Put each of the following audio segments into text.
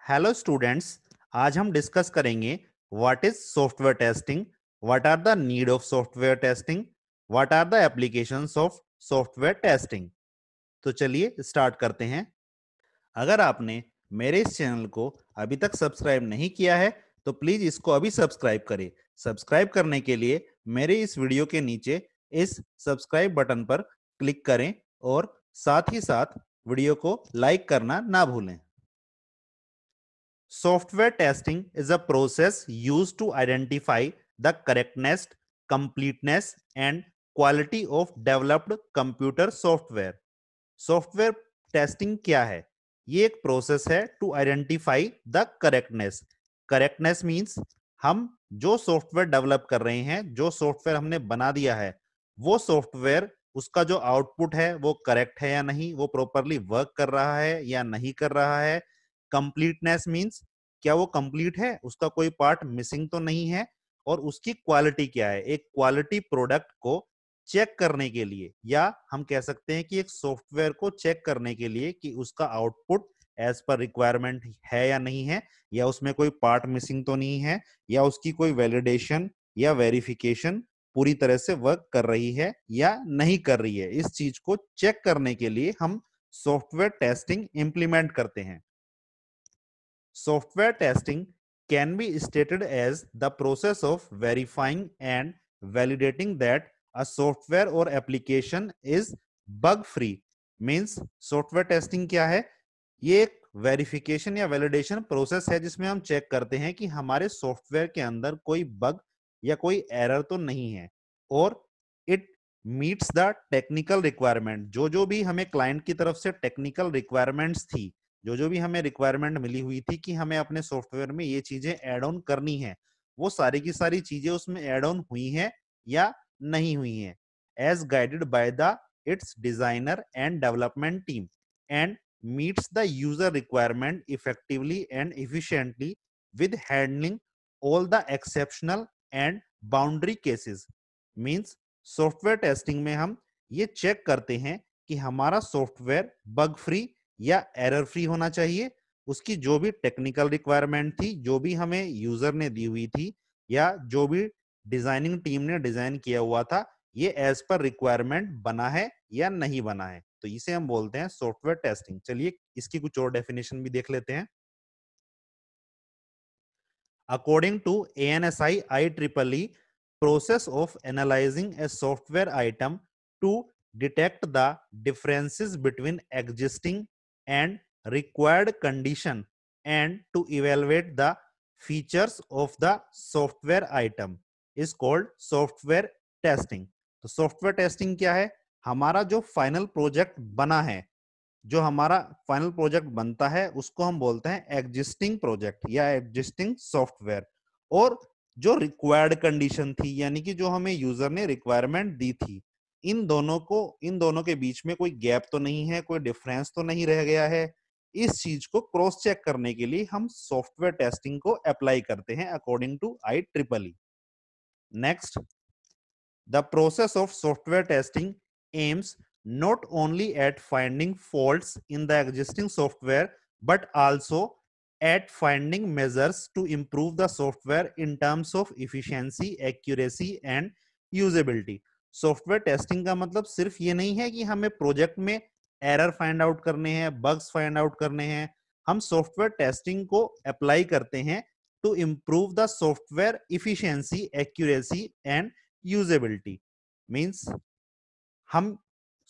Hello students. आज हम discuss करेंगे what is software testing, what are the need of software testing, what are the applications of software testing. तो चलिए start करते हैं। अगर आपने मेरे इस चैनल को अभी तक सब्सक्राइब नहीं किया है तो प्लीज इसको अभी सब्सक्राइब करें। सब्सक्राइब करने के लिए मेरे इस वीडियो के नीचे इस सब्सक्राइब बटन पर क्लिक करें और साथ ही साथ वीडियो को लाइक करना ना भूलें। Software testing is a process used to identify the correctness, completeness, and quality of developed computer software. Software testing क्या है? ये एक प्रोसेस है to identify the correctness. Correctness means हम जो सॉफ्टवेयर डेवलप कर रहे हैं, जो सॉफ्टवेयर हमने बना दिया है, वो सॉफ्टवेयर उसका जो आउटपुट है वो करेक्ट है या नहीं, वो प्रॉपरली वर्क कर रहा है या नहीं कर रहा है। कंप्लीटनेस मींस क्या वो कंप्लीट है, उसका कोई पार्ट मिसिंग तो नहीं है। और उसकी क्वालिटी क्या है, एक क्वालिटी प्रोडक्ट को चेक करने के लिए, या हम कह सकते हैं कि एक सॉफ्टवेयर को चेक करने के लिए कि उसका आउटपुट एज पर रिक्वायरमेंट है या नहीं है, या उसमें कोई पार्ट मिसिंग तो नहीं है, या उसकी कोई वैलिडेशन या वेरिफिकेशन पूरी तरह से वर्क कर रही है या नहीं कर रही है। इस चीज को चेक करने के लिए हम सॉफ्टवेयर टेस्टिंग इंप्लीमेंट करते हैं। Software testing can be stated as the process of verifying and validating that a software or application is bug free. Means software testing क्या है? ये एक वेरिफिकेशन या वैलिडेशन प्रोसेस है जिसमें हम चेक करते हैं कि हमारे सॉफ्टवेयर के अंदर कोई बग या कोई एरर तो नहीं है, और it meets the technical requirement. जो जो भी हमें क्लाइंट की तरफ से टेक्निकल रिक्वायरमेंट्स थी, जो जो भी हमें रिक्वायरमेंट मिली हुई थी कि हमें अपने सॉफ्टवेयर में ये चीजें ऐड ऑन करनी है, वो सारी की सारी चीजें उसमें ऐड ऑन हुई हैं या नहीं हुई हैं, as guided by the its designer and development team, and meets the user requirement effectively and efficiently with handling all the exceptional and boundary cases. Means software testing में हम ये चेक करते हैं कि हमारा सॉफ्टवेयर बग फ्री या error free होना चाहिए, उसकी जो भी टेक्निकल रिक्वायरमेंट थी, जो भी हमें यूजर ने दी हुई थी, या जो भी डिजाइनिंग टीम ने डिजाइन किया हुआ था, ये एज पर रिक्वायरमेंट बना है या नहीं बना है। तो इसे हम बोलते हैं सॉफ्टवेयर टेस्टिंग। चलिए इसकी कुछ और डेफिनेशन भी देख लेते हैं। According to ANSI IEEE, process of analyzing a software item to detect the differences between existing and required condition and to evaluate the features of the software item is called software testing. तो software testing क्या है? हमारा जो final project बना है, जो हमारा final project बनता है, उसको हम बोलते हैं एग्जिस्टिंग प्रोजेक्ट या एग्जिस्टिंग सॉफ्टवेयर। और जो रिक्वायर्ड कंडीशन थी, यानी कि जो हमें यूजर ने रिक्वायरमेंट दी थी, इन दोनों के बीच में कोई गैप तो नहीं है, कोई डिफरेंस तो नहीं रह गया है। इस चीज को क्रॉस चेक करने के लिए हम सॉफ्टवेयर टेस्टिंग को अप्लाई करते हैं according to IEEE। Next, the process of software testing aims not only at finding faults in the existing software but also at finding measures to improve the software in terms of efficiency, accuracy and usability. Software testing का मतलब सिर्फ ये नहीं है कि हमें project में error find out करने हैं, बग्स फाइंड आउट करने हैं। हम सॉफ्टवेयर टेस्टिंग को अप्लाई करते हैं to improve the software efficiency, accuracy and usability. Means हम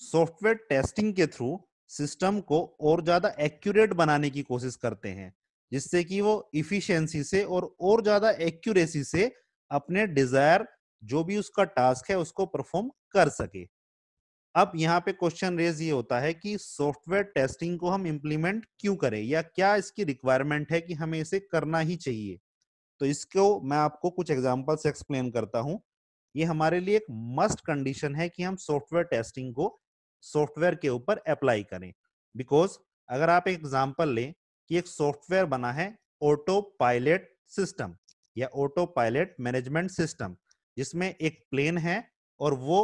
सॉफ्टवेयर टेस्टिंग के थ्रू सिस्टम को और ज्यादा एक्यूरेट बनाने की कोशिश करते हैं, जिससे कि वो इफिशियंसी से और ज्यादा एक्यूरेसी से अपने डिजायर, जो भी उसका टास्क है, उसको परफॉर्म कर सके। अब यहाँ पे क्वेश्चन रेज ये होता है कि सॉफ्टवेयर टेस्टिंग को हम इंप्लीमेंट क्यों करें, या क्या इसकी रिक्वायरमेंट है कि हमें इसे करना ही चाहिए। तो इसको मैं आपको कुछ एग्जांपल से एक्सप्लेन करता हूं। ये हमारे लिए एक मस्ट कंडीशन है कि हम सॉफ्टवेयर टेस्टिंग को सॉफ्टवेयर के ऊपर अप्लाई करें। बिकॉज अगर आप एक एग्जांपल लें कि एक सॉफ्टवेयर बना है ऑटो पायलट सिस्टम या ऑटो पायलट मैनेजमेंट सिस्टम, जिसमें एक प्लेन है और वो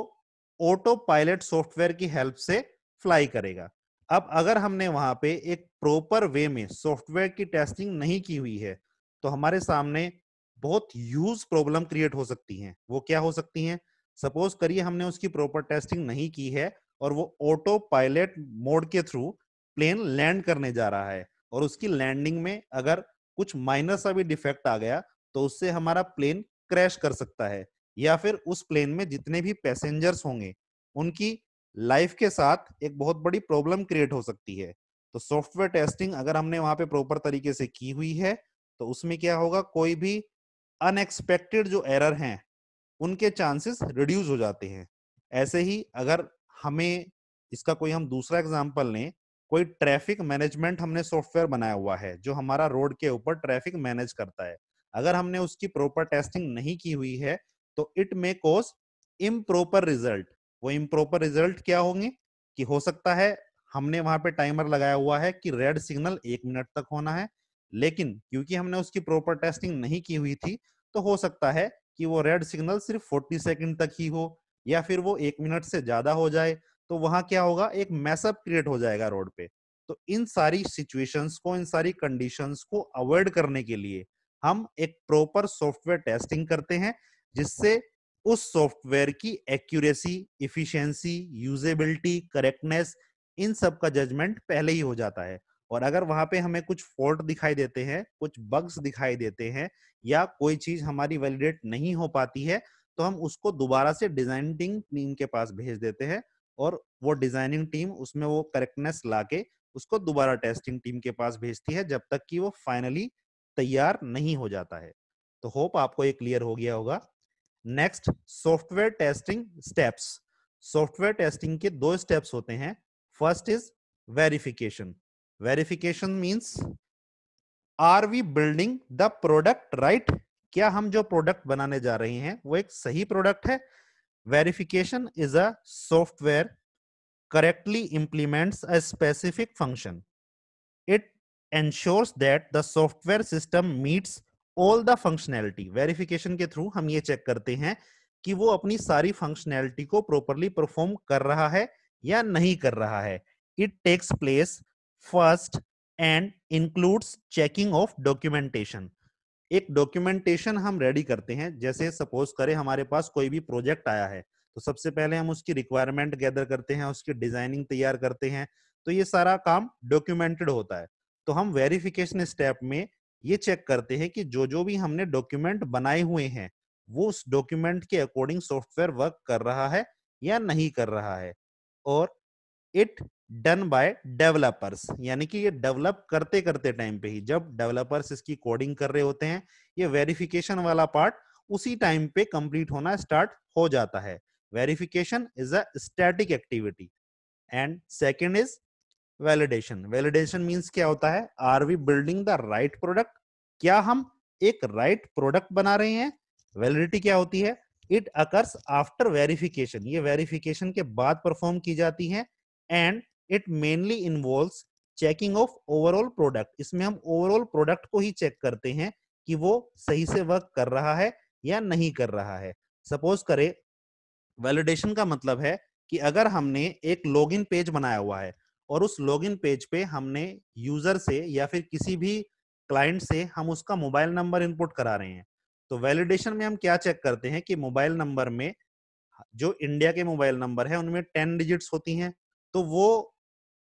ऑटो पायलट सॉफ्टवेयर की हेल्प से फ्लाई करेगा। अब अगर हमने वहां पे एक प्रॉपर वे में सॉफ्टवेयर की टेस्टिंग नहीं की हुई है तो हमारे सामने बहुत ह्यूज प्रॉब्लम क्रिएट हो सकती हैं। वो क्या हो सकती हैं? सपोज करिए हमने उसकी प्रॉपर टेस्टिंग नहीं की है और वो ऑटो पायलट मोड के थ्रू प्लेन लैंड करने जा रहा है और उसकी लैंडिंग में अगर कुछ माइनर सा भी डिफेक्ट आ गया तो उससे हमारा प्लेन क्रैश कर सकता है, या फिर उस प्लेन में जितने भी पैसेंजर्स होंगे उनकी लाइफ के साथ एक बहुत बड़ी प्रॉब्लम क्रिएट हो सकती है। तो सॉफ्टवेयर टेस्टिंग अगर हमने वहां पे प्रॉपर तरीके से की हुई है तो उसमें क्या होगा, कोई भी अनएक्सपेक्टेड जो एरर हैं उनके चांसेस रिड्यूस हो जाते हैं। ऐसे ही अगर हमें इसका कोई हम दूसरा एग्जांपल लें, कोई ट्रैफिक मैनेजमेंट हमने सॉफ्टवेयर बनाया हुआ है जो हमारा रोड के ऊपर ट्रैफिक मैनेज करता है, अगर हमने उसकी प्रॉपर टेस्टिंग नहीं की हुई है तो it may cause improper result. वो इम्प्रॉपर रिजल्ट क्या होंगे कि हो सकता है हमने वहां पे टाइमर लगाया हुआ है कि रेड सिग्नल 1 मिनट तक होना है, लेकिन क्योंकि हमने उसकी प्रॉपर टेस्टिंग नहीं की हुई थी तो हो सकता है कि वो रेड सिग्नल सिर्फ 40 सेकंड तक ही हो या फिर वो 1 मिनट से ज्यादा हो जाए। तो वहां क्या होगा, एक मैसअप क्रिएट हो जाएगा रोड पे। तो इन सारी सिचुएशंस को, इन सारी कंडीशंस को अवॉइड करने के लिए हम एक प्रॉपर सॉफ्टवेयर टेस्टिंग करते हैं जिससे उस सॉफ्टवेयर की एक्यूरेसी, इफिशिएंसी, यूजेबिलिटी, करेक्टनेस, इन सब का जजमेंट पहले ही हो जाता है। और अगर वहां पे हमें कुछ फॉल्ट दिखाई देते हैं, कुछ बग्स दिखाई देते हैं या कोई चीज हमारी वैलिडेट नहीं हो पाती है तो हम उसको दोबारा से डिजाइनिंग टीम के पास भेज देते हैं और वो डिजाइनिंग टीम उसमें वो करेक्टनेस लाके उसको दोबारा टेस्टिंग टीम के पास भेजती है जब तक कि वो फाइनली तैयार नहीं हो जाता है। तो होप आपको ये क्लियर हो गया होगा। Next, software testing steps. Software testing के दो स्टेप्स होते हैं। First is verification. Verification means are we building the product right? क्या हम जो प्रोडक्ट बनाने जा रहे हैं वो एक सही प्रोडक्ट है? Verification is a software correctly implements a specific function. It ensures that the software system meets all the functionality. Verification के थ्रू हम ये चेक करते हैं कि वो अपनी सारी फंक्शनैलिटी को प्रॉपरली परफॉर्म कर रहा है या नहीं कर रहा है। It takes place first and includes checking of documentation. एक डॉक्यूमेंटेशन हम रेडी करते हैं। जैसे सपोज करें हमारे पास कोई भी प्रोजेक्ट आया है तो सबसे पहले हम उसकी रिक्वायरमेंट गैदर करते हैं, उसकी डिजाइनिंग तैयार करते हैं। तो ये सारा काम डॉक्यूमेंटेड होता है। तो हम वेरिफिकेशन स्टेप में ये चेक करते हैं कि जो जो भी हमने डॉक्यूमेंट बनाए हुए हैं वो उस डॉक्यूमेंट के अकॉर्डिंग सॉफ्टवेयर वर्क कर रहा है या नहीं कर रहा है। और इट डन बाय डेवलपर्स, यानी कि ये डेवलप करते करते टाइम पे ही, जब डेवलपर्स इसकी कोडिंग कर रहे होते हैं, ये वेरिफिकेशन वाला पार्ट उसी टाइम पे कंप्लीट होना स्टार्ट हो जाता है। Verification is a static activity. And second is validation. Validation means क्या होता है? Are we building the right product? क्या हम एक राइट प्रोडक्ट बना रहे हैं? वैलिडिटी क्या होती है? It occurs after verification. ये वेरिफिकेशन के बाद परफॉर्म की जाती है। And it mainly involves checking of overall product. इसमें हम ओवरऑल प्रोडक्ट को ही चेक करते हैं कि वो सही से वर्क कर रहा है या नहीं कर रहा है। सपोज करें, वैलिडेशन का मतलब है कि अगर हमने एक लॉगिन पेज बनाया हुआ है और उस लॉगिन पेज पे हमने यूजर से या फिर किसी भी क्लाइंट से हम उसका मोबाइल नंबर इनपुट करा रहे हैं, तो वैलिडेशन में हम क्या चेक करते हैं कि मोबाइल नंबर में, जो इंडिया के मोबाइल नंबर है उनमें 10 डिजिट्स होती हैं, तो वो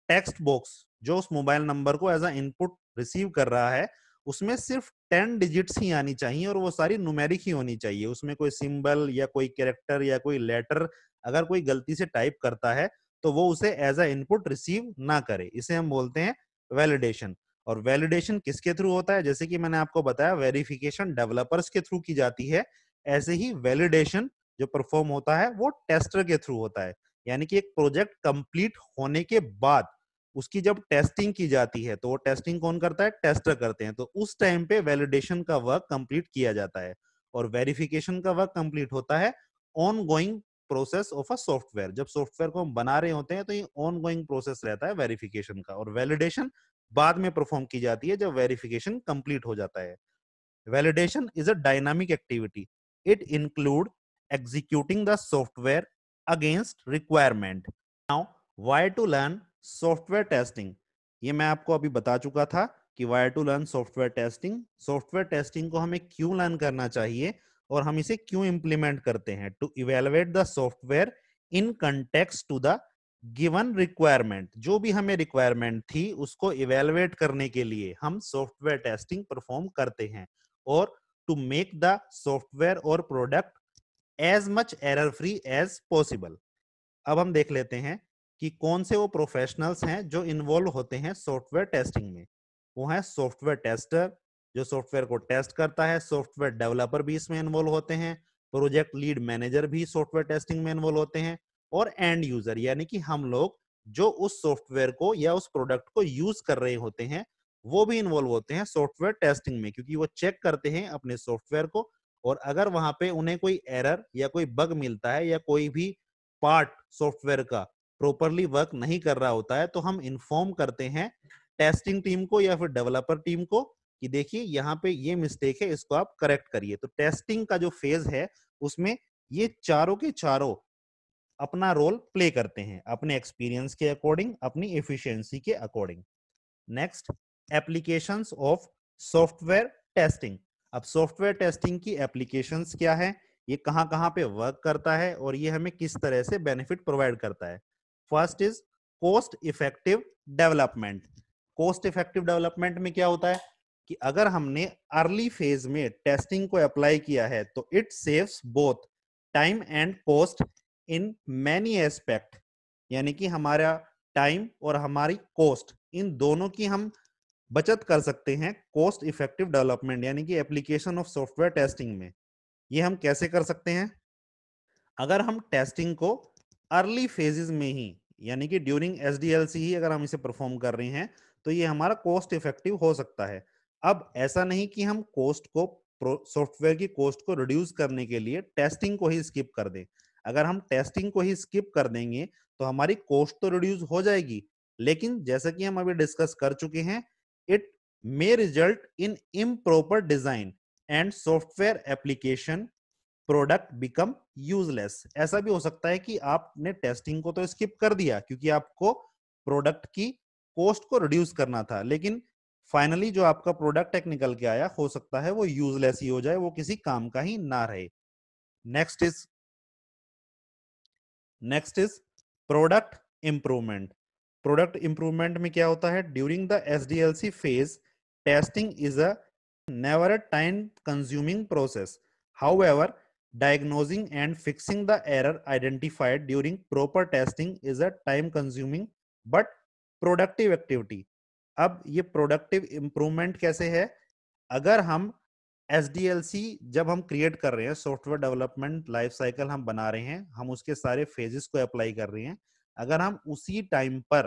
टेक्स्ट बॉक्स जो उस मोबाइल नंबर को एज अ इनपुट रिसीव कर रहा है उसमें सिर्फ 10 डिजिट्स ही आनी चाहिए और वो सारी न्यूमेरिक ही होनी चाहिए। उसमें कोई सिंबल या कोई कैरेक्टर या कोई लेटर अगर कोई गलती से टाइप करता है तो वो उसे एज अ इनपुट रिसीव ना करे। इसे हम बोलते हैं वैलिडेशन। और वैलिडेशन किसके थ्रू होता है? जैसे कि मैंने आपको बताया, वेरिफिकेशन डेवलपर्स के थ्रू की जाती है। ऐसे ही वैलिडेशन जो परफॉर्म होता है वो टेस्टर के थ्रू होता है। यानी कि एक प्रोजेक्ट कंप्लीट होने के बाद उसकी जब टेस्टिंग की जाती है तो वो टेस्टिंग कौन करता है? टेस्टर करते हैं। तो उस टाइम पे वैलिडेशन का वर्क कंप्लीट किया जाता है। और वेरिफिकेशन का वर्क कंप्लीट होता है on going process of a software. जब सॉफ्टवेयर को हम बना रहे होते हैं तो ये ऑन गोइंग प्रोसेस रहता है वेरिफिकेशन का। और वैलिडेशन बाद में परफॉर्म की जाती है जब वेरिफिकेशन कंप्लीट हो जाता है। Validation is a dynamic activity. It includes executing the software against requirement. Now, why to learn software testing, ये मैं आपको अभी बता चुका था कि why to learn software testing. Software testing को हमें क्यों लर्न करना चाहिए और हम इसे क्यों इंप्लीमेंट करते हैं? To evaluate the software in context to the given requirement, जो भी हमें रिक्वायरमेंट थी उसको इवेलुएट करने के लिए हम सॉफ्टवेयर टेस्टिंग परफॉर्म करते हैं, और टू मेक द सॉफ्टवेयर और product as much error free as possible. अब हम देख लेते हैं कि कौन से वो प्रोफेशनल्स हैं जो इन्वॉल्व होते हैं सॉफ्टवेयर टेस्टिंग में। वो है सॉफ्टवेयर टेस्टर, जो सॉफ्टवेयर को टेस्ट करता है। सॉफ्टवेयर डेवलपर भी इसमें इन्वॉल्व होते हैं। प्रोजेक्ट लीड मैनेजर भी सॉफ्टवेयर टेस्टिंग में इन्वॉल्व होते हैं। और एंड यूजर, यानी कि हम लोग जो उस सॉफ्टवेयर को या उस प्रोडक्ट को यूज कर रहे होते हैं, वो भी इन्वॉल्व होते हैं सॉफ्टवेयर टेस्टिंग में, क्योंकि वो चेक करते हैं अपने सॉफ्टवेयर को। और अगर वहां पे उन्हें कोई एरर या कोई बग मिलता है या कोई भी पार्ट सॉफ्टवेयर का प्रॉपरली वर्क नहीं कर रहा होता है, तो हम इन्फॉर्म करते हैं टेस्टिंग टीम को या फिर डेवलपर टीम को कि देखिए यहाँ पे ये मिस्टेक है, इसको आप करेक्ट करिए। तो टेस्टिंग का जो फेज है उसमें ये चारों के चारों अपना रोल प्ले करते हैं, अपने एक्सपीरियंस के अकॉर्डिंग, अपनी एफिशिएंसी के according. Next, applications of software testing. अब सॉफ्टवेयर टेस्टिंग की एप्लीकेशंस क्या है, ये कहां कहां पे वर्क करता है और ये हमें किस तरह से बेनिफिट प्रोवाइड करता है। First is cost effective development. Cost effective development में क्या होता है कि अगर हमने अर्ली फेज में टेस्टिंग को अप्लाई किया है तो it saves both time and cost in many aspect, यानी कि हमारा टाइम और हमारी कॉस्ट, इन दोनों की हम बचत कर सकते हैं कॉस्ट इफेक्टिव डेवलपमेंट यानी कि एप्लीकेशन ऑफ सॉफ्टवेयर टेस्टिंग में। ये हम कैसे कर सकते हैं? अगर हम टेस्टिंग को अर्ली फेजेस में ही, यानी कि ड्यूरिंग एसडीएलसी ही अगर हम इसे परफॉर्म कर रहे हैं, तो ये हमारा कॉस्ट इफेक्टिव हो सकता है। अब ऐसा नहीं कि हम कॉस्ट को, सॉफ्टवेयर की कॉस्ट को रिड्यूस करने के लिए टेस्टिंग को ही स्किप कर दें। अगर हम टेस्टिंग को ही स्किप कर देंगे तो हमारी कॉस्ट तो रिड्यूस हो जाएगी, लेकिन जैसा कि हम अभी डिस्कस कर चुके हैं, it may result in improper design and software application product become useless. ऐसा भी हो सकता है कि आपने टेस्टिंग को तो स्किप कर दिया क्योंकि आपको प्रोडक्ट की कॉस्ट को रिड्यूस करना था, लेकिन फाइनली जो आपका प्रोडक्ट एक निकल के आया, हो सकता है वो यूजलेस ही हो जाए, वो किसी काम का ही ना रहे। Next is next is product improvement. Product improvement में क्या होता है? During the SDLC phase, testing is a never a time consuming process. However, diagnosing and fixing the error identified during proper testing is a time consuming but productive activity. अब ये productive improvement कैसे है? अगर हम SDLC जब हम create कर रहे हैं, सॉफ्टवेयर डेवलपमेंट लाइफ साइकिल हम बना रहे हैं, हम उसके सारे फेजेस को अप्लाई कर रहे हैं, अगर हम उसी टाइम पर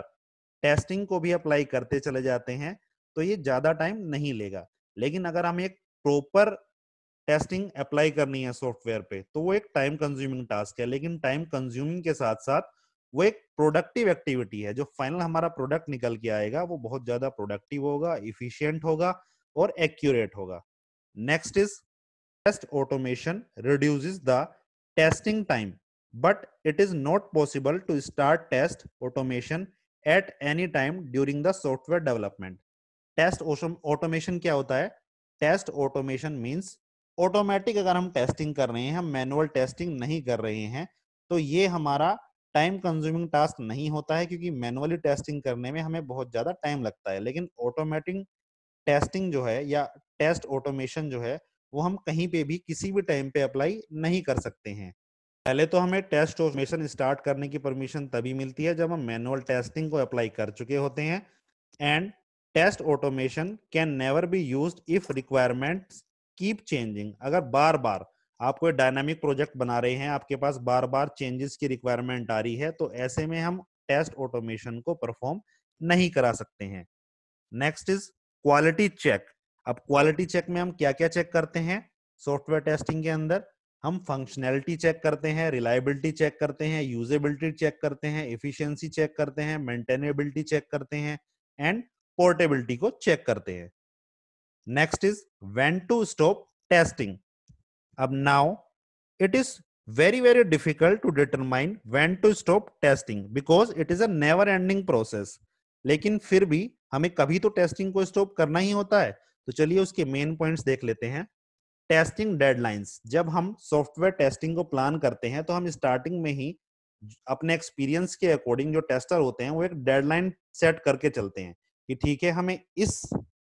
टेस्टिंग को भी अप्लाई करते चले जाते हैं तो ये ज्यादा टाइम नहीं लेगा। लेकिन अगर हम एक प्रॉपर टेस्टिंग अप्लाई करनी है सॉफ्टवेयर पे तो वो एक टाइम कंज्यूमिंग टास्क है, लेकिन टाइम कंज्यूमिंग के साथ साथ वो एक प्रोडक्टिव एक्टिविटी है। जो फाइनल हमारा प्रोडक्ट निकल के आएगा वो बहुत ज्यादा प्रोडक्टिव होगा, इफिशियंट होगा और एक्यूरेट होगा। Next is test automation reduces the testing time, but it is not possible to start test automation at any time during the software development. Test automation क्या होता है? टेस्ट ऑटोमेशन मींस ऑटोमेटिक अगर हम testing कर रहे हैं, हम manual testing नहीं कर रहे हैं, तो ये हमारा टाइम कंज्यूमिंग टास्क नहीं होता है, क्योंकि मैनुअली टेस्टिंग करने में हमें बहुत ज्यादा टाइम लगता है। लेकिन ऑटोमेटिक टेस्टिंग जो है या टेस्ट ऑटोमेशन जो है, वो हम कहीं पे भी किसी भी टाइम पे अप्लाई नहीं कर सकते हैं। पहले तो हमें टेस्ट ऑटोमेशन स्टार्ट करने की परमिशन तभी मिलती है जब हम मैनुअल टेस्टिंग को अप्लाई कर चुके होते हैं। And test automation can never be used if requirements keep changing. अगर बार बार आप कोई डायनामिक प्रोजेक्ट बना रहे हैं, आपके पास बार बार चेंजेस की रिक्वायरमेंट आ रही है, तो ऐसे में हम टेस्ट ऑटोमेशन को परफॉर्म नहीं करा सकते हैं। Next is quality check. अब क्वालिटी चेक में हम क्या क्या चेक करते हैं सॉफ्टवेयर टेस्टिंग के अंदर? हम फंक्शनैलिटी चेक करते हैं, रिलायबिलिटी चेक करते हैं, यूजेबिलिटी चेक करते हैं, एफिशिएंसी चेक करते हैं, मेंटेनेबिलिटी चेक करते हैं एंड पोर्टेबिलिटी को चेक करते हैं। Next is when to stop testing. अब now it is very difficult to determine when to stop testing because it is a never ending process. लेकिन फिर भी हमें कभी तो टेस्टिंग को स्टॉप करना ही होता है। तो चलिए उसके मेन पॉइंट्स देख लेते हैं। टेस्टिंग डेडलाइंस, जब हम सॉफ्टवेयर टेस्टिंग को प्लान करते हैं तो हम स्टार्टिंग में ही अपने एक्सपीरियंस के अकॉर्डिंग जो टेस्टर होते हैं वो एक डेडलाइन सेट करके चलते हैं कि ठीक है हमें इस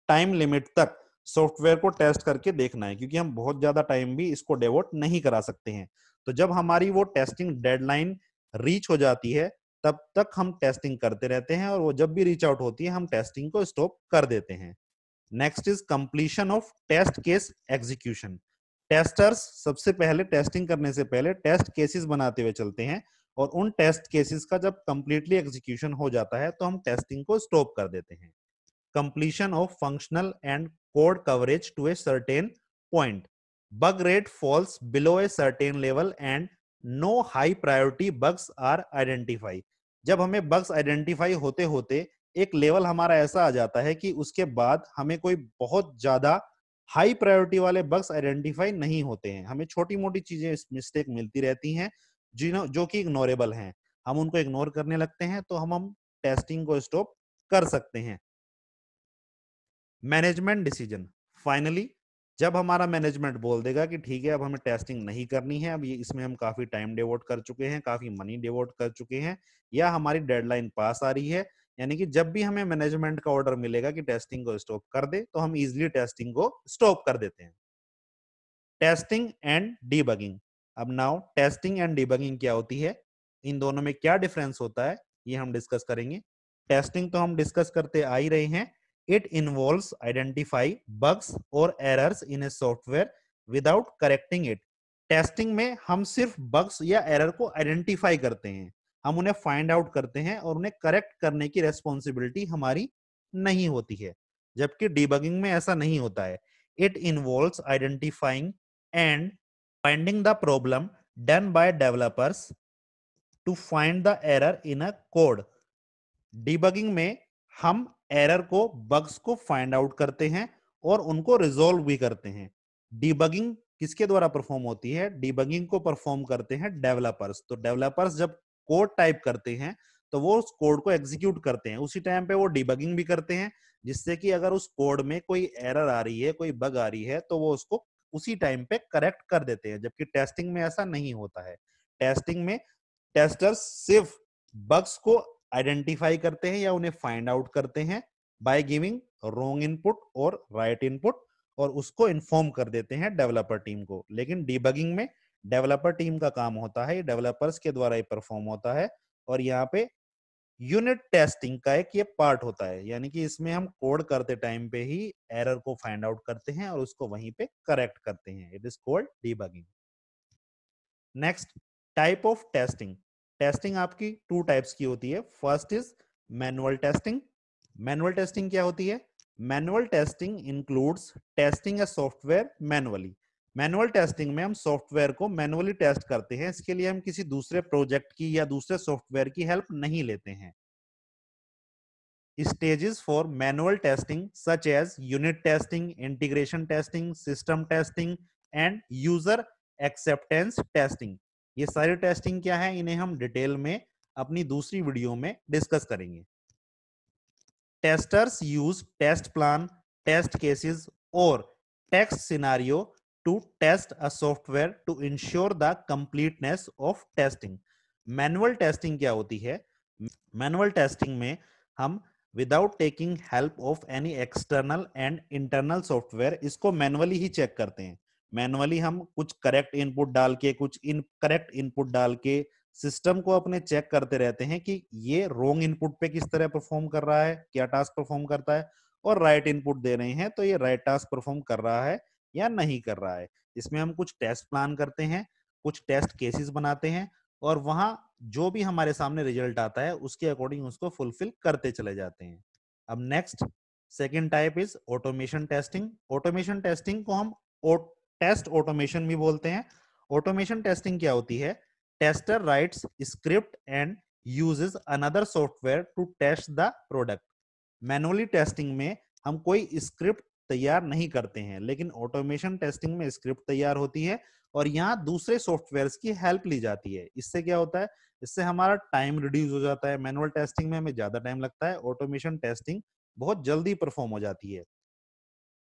टाइम लिमिट तक सॉफ्टवेयर को टेस्ट करके देखना है, क्योंकि हम बहुत ज्यादा टाइम भी इसको डेवोट नहीं करा सकते हैं। तो जब हमारी वो टेस्टिंग डेडलाइन रीच हो जाती है तब तक हम टेस्टिंग करते रहते हैं, और वो जब भी रीच आउट होती है हम टेस्टिंग को स्टॉप कर देते हैं। Next is completion of test case execution. Testers सबसे पहले टेस्टिंग करने से पहले टेस्ट केसेस बनाते हुए चलते हैं, और उन टेस्ट केसेस का जब कंप्लीटली एग्जीक्यूशन हो जाता है तो हम टेस्टिंग को स्टॉप कर देते हैं। completion of functional and code coverage to a certain point. Bug rate falls below a certain level and no high priority bugs are identified. जब हमें bugs identify होते होते एक लेवल हमारा ऐसा आ जाता है कि उसके बाद हमें कोई बहुत ज्यादा हाई प्रायोरिटी वाले बग्स आइडेंटिफाई नहीं होते हैं, हमें छोटी मोटी चीजें मिस्टेक मिलती रहती हैं जो कि इग्नोरेबल हैं, हम उनको इग्नोर करने लगते हैं, तो हम टेस्टिंग को स्टॉप कर सकते हैं। मैनेजमेंट डिसीजन, फाइनली जब हमारा मैनेजमेंट बोल देगा कि ठीक है अब हमें टेस्टिंग नहीं करनी है, अब ये इसमें हम काफी टाइम डिवोट कर चुके हैं, काफी मनी डिवोट कर चुके हैं, या हमारी डेडलाइन पास आ रही है, यानी कि जब भी हमें मैनेजमेंट का ऑर्डर मिलेगा कि टेस्टिंग को स्टॉप कर दे तो हम इजीली टेस्टिंग को स्टॉप कर देते हैं। टेस्टिंग एंड डीबगिंग, अब नाउ टेस्टिंग एंड डीबगिंग क्या होती है, इन दोनों में क्या डिफरेंस होता है, ये हम डिस्कस करेंगे। टेस्टिंग तो हम डिस्कस करते आ ही रहे हैं। इट इन्वॉल्व्स आइडेंटिफाई बग्स और errors in a software without correcting it. Testing में हम सिर्फ बग्स या एरर को आइडेंटिफाई करते हैं, हम उन्हें फाइंड आउट करते हैं और उन्हें करेक्ट करने की रेस्पॉन्सिबिलिटी हमारी नहीं होती है, जबकि डीबगिंग में ऐसा नहीं होता है। It involves identifying and finding the problem done by developers to find the error in a code. Debugging में हम एरर को, बग्स को फाइंड आउट करते हैं और उनको रिजोल्व भी करते हैं। डीबगिंग किसके द्वारा परफॉर्म होती है, डीबगिंग को परफॉर्म करते हैं डेवलपर्स। तो डेवलपर्स जब कोड टाइप करते हैं तो वो उस कोड को एग्जीक्यूट करते हैं, उसी टाइम पे वो डीबगिंग भी करते हैं, जिससे कि अगर उस कोड में कोई एरर आ रही है, कोई बग आ रही है, तो वो उसको उसी टाइम पे करेक्ट कर देते हैं, जबकि टेस्टिंग में ऐसा नहीं होता है। टेस्टिंग में टेस्टर्स सिर्फ बग्स को आइडेंटिफाई करते हैं या उन्हें फाइंड आउट करते हैं बाय गिविंग रॉन्ग इनपुट और राइट इनपुट, और उसको इन्फॉर्म कर देते हैं डेवलपर टीम को। लेकिन डीबगिंग में डेवलपर टीम का काम होता है, डेवलपर्स के द्वारा ही परफॉर्म होता है, और यहाँ पे यूनिट टेस्टिंग का एक ये पार्ट होता है, यानी कि इसमें हम कोड करते टाइम पे ही एरर को फाइंड आउट करते हैं और उसको वहीं पे करेक्ट करते हैं। It is called debugging. Next, type of testing. Testing आपकी टू टाइप्स की होती है। First is manual testing. Manual testing क्या होती है, manual testing includes tasting a software manually. Manual testing में हम सॉफ्टवेयर को मैनुअली टेस्ट करते हैं, इसके लिए हम किसी दूसरे प्रोजेक्ट की या दूसरे सॉफ्टवेयर की हेल्प नहीं लेते हैं। Stages for manual testing such as unit testing, integration testing, system testing and user acceptance testing, ये सारी टेस्टिंग क्या है, इन्हें हम डिटेल में अपनी दूसरी वीडियो में डिस्कस करेंगे। Testers use test plan, test cases और test scenario to test a software to ensure the completeness of testing. Manual testing क्या होती है, मैनुअल टेस्टिंग में हम without taking help of any external and internal software इसको manually ही check करते हैं। मैनुअली हम कुछ करेक्ट इनपुट डाल के, कुछ इनकरेक्ट इनपुट डाल के सिस्टम को अपने चेक करते रहते हैं कि ये रॉन्ग इनपुट पे किस तरह परफॉर्म कर रहा है, क्या टास्क परफॉर्म करता है, और राइट इनपुट दे रहे हैं तो ये राइट टास्क परफॉर्म कर रहा है या नहीं कर रहा है। इसमें हम कुछ टेस्ट प्लान करते हैं, कुछ टेस्ट केसेस बनाते हैं, और वहां जो भी हमारे सामने रिजल्ट आता है उसके अकॉर्डिंग उसको फुलफिल करते चले जाते हैं। अब next, second type is automation testing. Automation testing को हम टेस्ट ऑटोमेशन भी बोलते हैं। ऑटोमेशन टेस्टिंग क्या होती है, tester writes script and uses another software to test the product. Manually testing में हम कोई स्क्रिप्ट तैयार नहीं करते हैं, लेकिन ऑटोमेशन टेस्टिंग में स्क्रिप्ट तैयार होती है और यहाँ दूसरे सॉफ्टवेयर्स की हेल्प ली जाती है। इससे क्या होता है, इससे हमारा टाइम रिड्यूस हो जाता है। मैनुअल टेस्टिंग में हमें ज्यादा टाइम लगता है, ऑटोमेशन टेस्टिंग बहुत जल्दी परफॉर्म हो जाती है।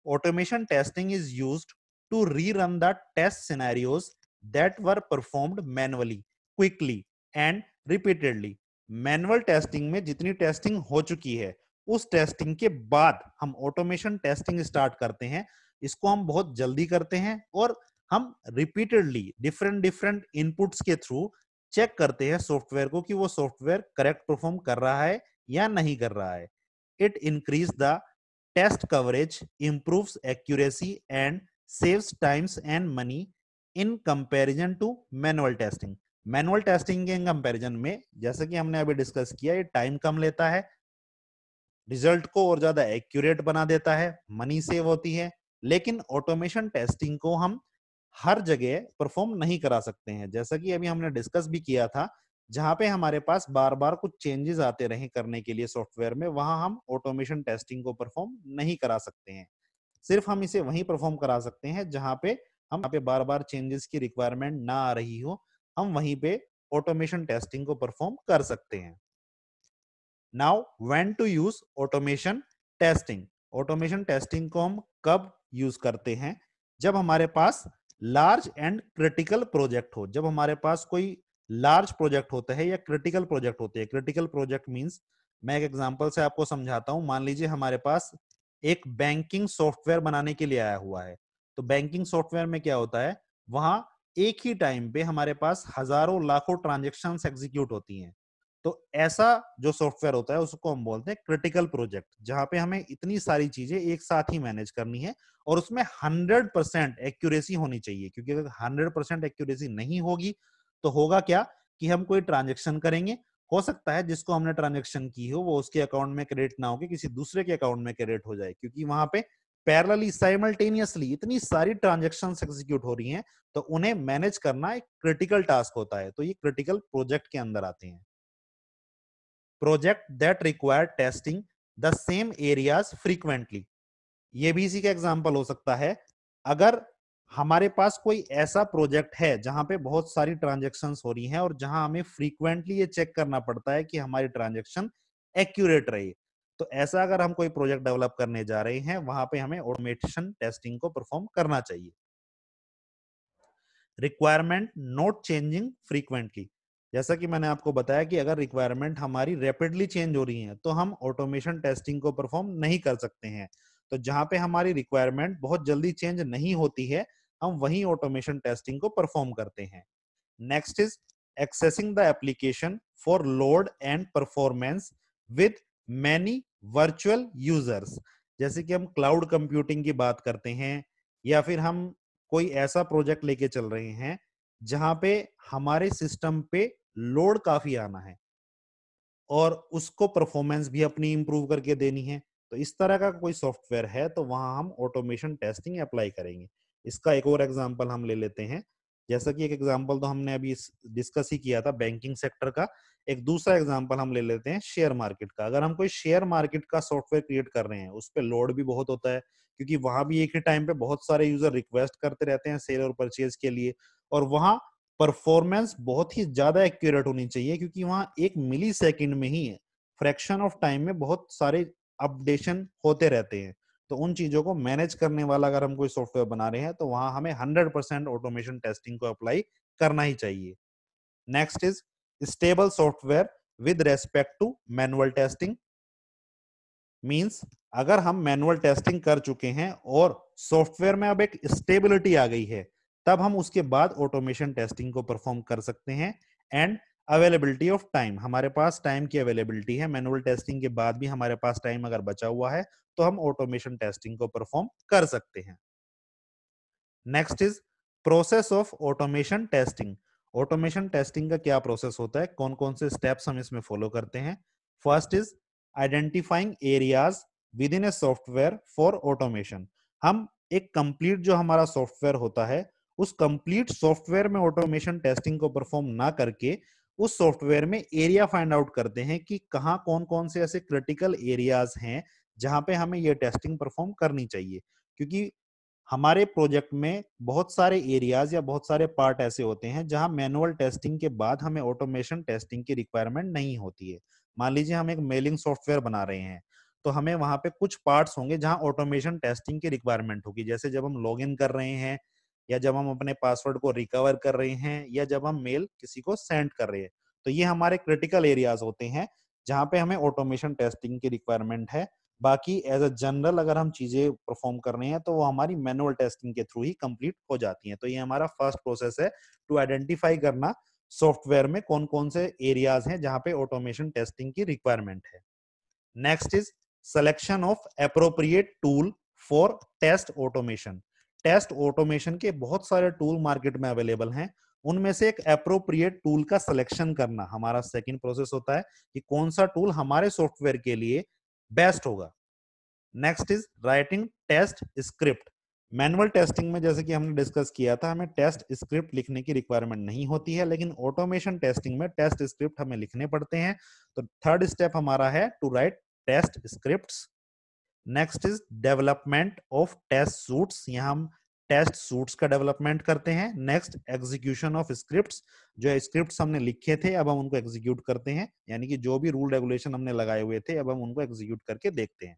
Automation testing is used to rerun the test scenarios that were performed manually, quickly and repeatedly. Manual testing में जितनी टेस्टिंग हो चुकी है, उस टेस्टिंग के बाद हम ऑटोमेशन टेस्टिंग स्टार्ट करते हैं। इसको हम बहुत जल्दी करते हैं और हम रिपीटेडली डिफरेंट डिफरेंट इनपुट्स के थ्रू चेक करते हैं सॉफ्टवेयर को कि वो सॉफ्टवेयर करेक्ट परफॉर्म कर रहा है या नहीं कर रहा है। It increase the test coverage, improves accuracy and saves times and money in comparison to manual testing. Manual testing के कंपैरिजन में, जैसे कि हमने अभी डिस्कस किया, ये टाइम कम लेता है, रिजल्ट को और ज्यादा एक्यूरेट बना देता है, मनी सेव होती है। लेकिन ऑटोमेशन टेस्टिंग को हम हर जगह परफॉर्म नहीं करा सकते हैं। जैसा कि अभी हमने डिस्कस भी किया था, जहां पे हमारे पास बार बार कुछ चेंजेस आते रहे करने के लिए सॉफ्टवेयर में, वहां हम ऑटोमेशन टेस्टिंग को परफॉर्म नहीं करा सकते हैं। सिर्फ हम इसे वहीं परफॉर्म करा सकते हैं जहां पे बार बार चेंजेस की रिक्वायरमेंट ना आ रही हो, हम वहीं पे ऑटोमेशन टेस्टिंग को परफॉर्म कर सकते हैं। Now when to use automation testing. Automation testing को हम कब यूज करते हैं? जब हमारे पास लार्ज एंड क्रिटिकल प्रोजेक्ट हो। जब हमारे पास कोई लार्ज प्रोजेक्ट होता है या क्रिटिकल प्रोजेक्ट होते हैं। क्रिटिकल प्रोजेक्ट मींस, मैं एक एग्जांपल से आपको समझाता हूं। मान लीजिए हमारे पास एक बैंकिंग सॉफ्टवेयर बनाने के लिए आया हुआ है। तो बैंकिंग सॉफ्टवेयर में क्या होता है, वहां एक ही टाइम पे हमारे पास हजारों लाखों ट्रांजेक्शन्स एग्जीक्यूट होती हैं। तो ऐसा जो सॉफ्टवेयर होता है उसको हम बोलते हैं क्रिटिकल प्रोजेक्ट, जहां पे हमें इतनी सारी चीजें एक साथ ही मैनेज करनी है और उसमें 100% एक्यूरेसी होनी चाहिए। क्योंकि अगर 100% एक्यूरेसी नहीं होगी तो होगा क्या कि हम कोई ट्रांजेक्शन करेंगे, हो सकता है जिसको हमने ट्रांजेक्शन की हो वो उसके अकाउंट में क्रेडिट ना होकर किसी दूसरे के अकाउंट में क्रेडिट हो जाए, क्योंकि वहां पे पैरेलली साइमल्टेनियसली इतनी सारी ट्रांजेक्शंस एग्जीक्यूट हो रही हैं। तो उन्हें मैनेज करना एक क्रिटिकल टास्क होता है। तो ये क्रिटिकल प्रोजेक्ट के अंदर आते हैं। Project that require testing the same areas frequently, ये भी इसी का एग्जांपल हो सकता है। अगर हमारे पास कोई ऐसा प्रोजेक्ट है जहां पे बहुत सारी ट्रांजैक्शंस हो रही हैं और जहां हमें फ्रीक्वेंटली ये चेक करना पड़ता है कि हमारी ट्रांजैक्शन एक्यूरेट रही, तो ऐसा अगर हम कोई प्रोजेक्ट डेवलप करने जा रहे हैं, वहां पे हमें ऑटोमेशन टेस्टिंग को परफॉर्म करना चाहिए। रिक्वायरमेंट नॉट चेंजिंग फ्रीक्वेंटली, जैसा कि मैंने आपको बताया कि अगर रिक्वायरमेंट हमारी रैपिडली चेंज हो रही है तो हम ऑटोमेशन टेस्टिंग को परफॉर्म नहीं कर सकते हैं। तो जहां पे हमारी रिक्वायरमेंट बहुत जल्दी चेंज नहीं होती है, हम वहीं ऑटोमेशन टेस्टिंग को परफॉर्म करते हैं। Next is accessing the application for load and performance with many virtual users, जैसे कि हम क्लाउड कंप्यूटिंग की बात करते हैं, या फिर हम कोई ऐसा प्रोजेक्ट लेके चल रहे हैं जहां पे हमारे सिस्टम पे लोड काफी आना है और उसको परफॉर्मेंस भी अपनी इंप्रूव करके देनी है। तो इस तरह का कोई सॉफ्टवेयर है तो वहां हम ऑटोमेशन टेस्टिंग अप्लाई करेंगे। इसका एक और एग्जांपल हम ले लेते हैं। जैसा कि एक एग्जांपल तो हमने अभी डिस्कस ही किया था बैंकिंग सेक्टर का, एक दूसरा एग्जांपल हम ले लेते हैं शेयर मार्केट का। अगर हम कोई शेयर मार्केट का सॉफ्टवेयर क्रिएट कर रहे हैं, उस पर लोड भी बहुत होता है, क्योंकि वहां भी एक ही टाइम पे बहुत सारे यूजर रिक्वेस्ट करते रहते हैं सेल और परचेज के लिए, और वहां परफॉर्मेंस बहुत ही ज्यादा एक्यूरेट होनी चाहिए, क्योंकि वहां एक मिली सेकेंड में ही फ्रैक्शन ऑफ टाइम में बहुत सारे अपडेशन होते रहते हैं। तो उन चीजों को मैनेज करने वाला अगर हम कोई सॉफ्टवेयर बना रहे हैं तो वहां हमें 100% ऑटोमेशन टेस्टिंग को अप्लाई करना ही चाहिए। Next is stable software with respect to manual testing. Means अगर हम मैनुअल टेस्टिंग कर चुके हैं और सॉफ्टवेयर में अब एक स्टेबिलिटी आ गई है, तब हम उसके बाद ऑटोमेशन टेस्टिंग को परफॉर्म कर सकते हैं। एंड अवेलेबिलिटी ऑफ टाइम, हमारे पास टाइम की अवेलेबिलिटी है, मैनुअल टेस्टिंग के बाद भी हमारे पास टाइम अगर बचा हुआ है तो हम ऑटोमेशन टेस्टिंग को परफॉर्म कर सकते हैं। Next is process of automation testing. Automation testing का क्या प्रोसेस होता है, कौन कौन से स्टेप्स हम इसमें फॉलो करते हैं। First is identifying areas with in a software for automation. हम एक कंप्लीट जो हमारा सॉफ्टवेयर होता है, उस कंप्लीट सॉफ्टवेयर में ऑटोमेशन टेस्टिंग को परफॉर्म ना करके उस सॉफ्टवेयर में एरिया फाइंड आउट करते हैं कि कहाँ कौन कौन से ऐसे क्रिटिकल एरियाज हैं जहां पे हमें ये टेस्टिंग परफॉर्म करनी चाहिए। क्योंकि हमारे प्रोजेक्ट में बहुत सारे एरियाज या बहुत सारे पार्ट ऐसे होते हैं जहां मैनुअल टेस्टिंग के बाद हमें ऑटोमेशन टेस्टिंग की रिक्वायरमेंट नहीं होती है। मान लीजिए हम एक मेलिंग सॉफ्टवेयर बना रहे हैं, तो हमें वहां पे कुछ पार्ट्स होंगे जहां ऑटोमेशन टेस्टिंग की रिक्वायरमेंट होगी, जैसे जब हम लॉग इन कर रहे हैं, या जब हम अपने पासवर्ड को रिकवर कर रहे हैं, या जब हम मेल किसी को सेंड कर रहे हैं। तो ये हमारे क्रिटिकल एरियाज होते हैं जहां पे हमें ऑटोमेशन टेस्टिंग की रिक्वायरमेंट है। बाकी एज अ जनरल अगर हम चीजें परफॉर्म कर रहे हैं तो वो हमारी मैनुअल टेस्टिंग के थ्रू ही कंप्लीट हो जाती हैं। तो ये हमारा फर्स्ट प्रोसेस है, टू आइडेंटिफाई करना सॉफ्टवेयर में कौन कौन से एरियाज हैं जहां पे ऑटोमेशन टेस्टिंग की रिक्वायरमेंट है। Next is selection of appropriate tool for test automation. Test automation के बहुत सारे टूल मार्केट में अवेलेबल हैं, उनमें से एक एप्रोप्रिएट टूल का सिलेक्शन करना हमारा सेकंड प्रोसेस होता है कि कौन सा टूल हमारे सॉफ्टवेयर के लिए बेस्ट होगा। Next is writing test script. Manual testing में जैसे कि हमने डिस्कस किया था, हमें टेस्ट स्क्रिप्ट लिखने की रिक्वायरमेंट नहीं होती है, लेकिन ऑटोमेशन टेस्टिंग में टेस्ट स्क्रिप्ट हमें लिखने पड़ते हैं। तो थर्ड स्टेप हमारा है to write test scripts. Next is development of test suites. यहाँ हम टेस्ट सूट्स का डेवलपमेंट करते हैं। Next execution of scripts. जो स्क्रिप्ट्स हमने लिखे थे अब हम उनको एग्जीक्यूट करते हैं, यानी कि जो भी रूल रेगुलेशन हमने लगाए हुए थे अब हम उनको एग्जीक्यूट करके देखते हैं।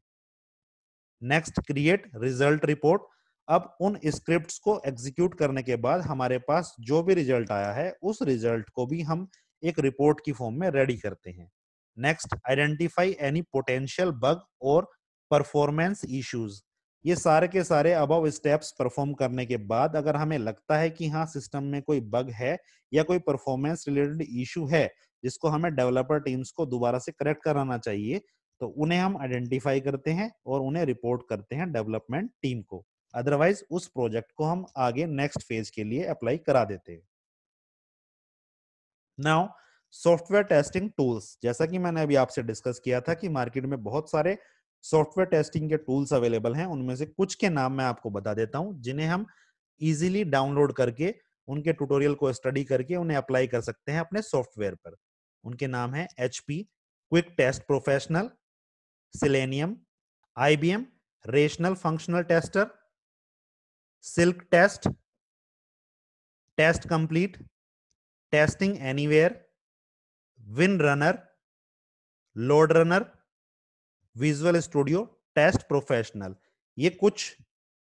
Next create result report. अब उन स्क्रिप्ट्स को एग्जीक्यूट करने के बाद हमारे पास जो भी रिजल्ट आया है उस रिजल्ट को भी हम एक रिपोर्ट की फॉर्म में रेडी करते हैं। Next identify any potential bug और परफॉर्मेंस इश्यूज। ये सारे के सारे अबव स्टेप्स परफॉर्म करने के बाद अगर हमें लगता है कि हाँ सिस्टम में कोई बग है या कोई परफॉर्मेंस रिलेटेड इशू है जिसको हमें डेवलपर टीम्स को दोबारा से करेक्ट कराना चाहिए, तो उन्हें हम आइडेंटिफाई करते हैं और उन्हें रिपोर्ट करते हैं डेवलपमेंट टीम को। अदरवाइज उस प्रोजेक्ट को हम आगे नेक्स्ट फेज के लिए अप्लाई करा देते हैं। Now software testing tools. जैसा कि मैंने अभी आपसे डिस्कस किया था कि मार्केट में बहुत सारे सॉफ्टवेयर टेस्टिंग के टूल्स अवेलेबल हैं, उनमें से कुछ के नाम मैं आपको बता देता हूं जिन्हें हम इजीली डाउनलोड करके उनके ट्यूटोरियल को स्टडी करके उन्हें अप्लाई कर सकते हैं अपने सॉफ्टवेयर पर। उनके नाम है HP Quick Test Professional, Selenium, IBM Rational Functional Tester, Silk Test, Test Complete, Testing Anywhere, Win Runner, Load Runner, Visual Studio, Test Professional. ये कुछ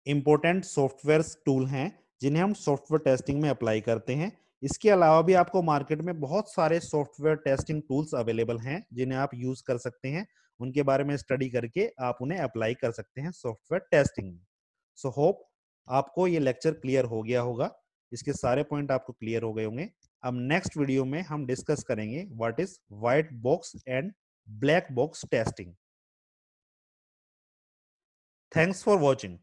इंपॉर्टेंट सॉफ्टवेयर टूल हैं जिन्हें हम सॉफ्टवेयर टेस्टिंग में अप्लाई करते हैं। इसके अलावा भी आपको मार्केट में बहुत सारे सॉफ्टवेयर टेस्टिंग टूल्स अवेलेबल हैं जिन्हें आप यूज कर सकते हैं। उनके बारे में स्टडी करके आप उन्हें अप्लाई कर सकते हैं सॉफ्टवेयर टेस्टिंग में। सो होप आपको ये लेक्चर क्लियर हो गया होगा, इसके सारे पॉइंट आपको क्लियर हो गए होंगे। अब नेक्स्ट वीडियो में हम डिस्कस करेंगे what is white box and black box testing. Thanks for watching.